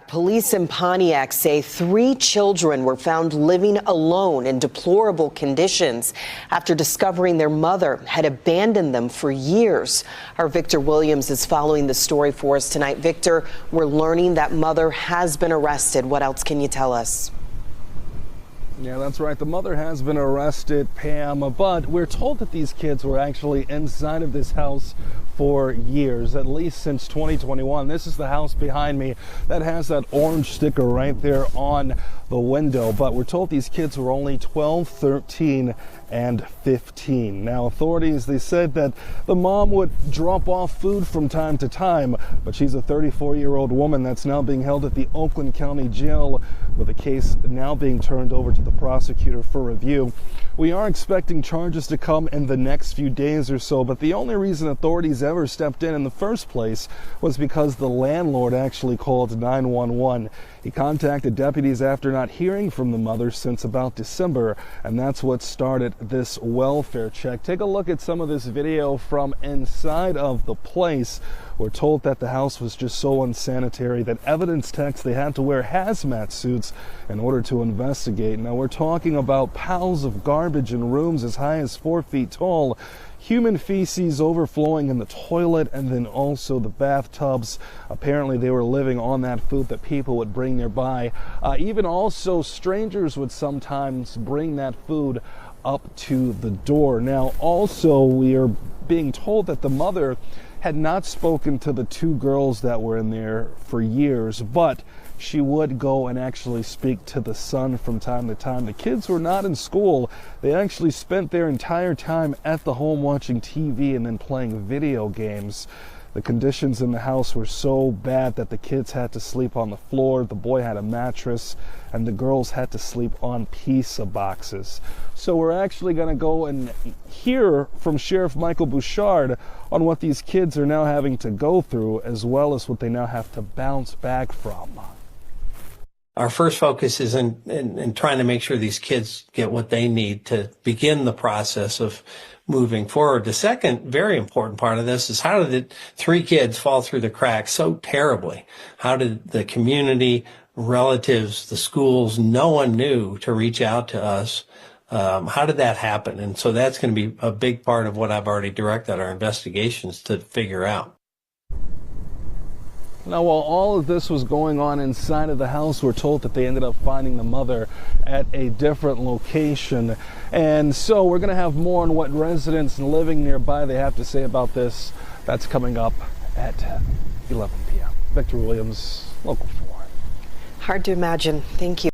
Police in Pontiac say 3 children were found living alone in deplorable conditions after discovering their mother had abandoned them for years. Our Victor Williams is following the story for us tonight. Victor, we're learning that mother has been arrested. What else can you tell us? Yeah, that's right. The mother has been arrested, Pam, but we're told that these kids were actually inside of this house for years, at least since 2021. This is the house behind me that has that orange sticker right there on the window, but we're told these kids were only 12, 13, and 15. Now, authorities, they said that the mom would drop off food from time to time, but she's a 34-year-old woman that's now being held at the Oakland County Jail with the case now being turned over to the prosecutor for review. We are expecting charges to come in the next few days or so, but the only reason authorities ever stepped in the first place was because the landlord actually called 911. He contacted deputies after not hearing from the mother since about December, and that's what started this welfare check. Take a look at some of this video from inside of the place. We're told that the house was just so unsanitary that evidence techs, they had to wear hazmat suits in order to investigate. Now, we're talking about piles of garbage in rooms as high as 4 feet tall, human feces overflowing in the toilet, and then also the bathtubs. Apparently they were living on that food that people would bring nearby. Even also strangers would sometimes bring that food up to the door. Now, also, we are being told that the mother had not spoken to the 2 girls that were in there for years, but she would go and actually speak to the son from time to time. The kids were not in school. They actually spent their entire time at the home watching TV and then playing video games. The conditions in the house were so bad that the kids had to sleep on the floor, the boy had a mattress, and the girls had to sleep on pizza boxes. So we're actually going to go and hear from Sheriff Michael Bouchard on what these kids are now having to go through, as well as what they now have to bounce back from. Our first focus is in trying to make sure these kids get what they need to begin the process of moving forward. The second very important part of this is, how did 3 kids fall through the cracks so terribly? How did the community, relatives, the schools, no one knew to reach out to us? How did that happen? And so that's going to be a big part of what I've already directed our investigations to figure out. Now, while all of this was going on inside of the house, we're told that they ended up finding the mother at a different location. And so we're going to have more on what residents living nearby they have to say about this. That's coming up at 11 p.m. Victor Williams, Local 4. Hard to imagine. Thank you.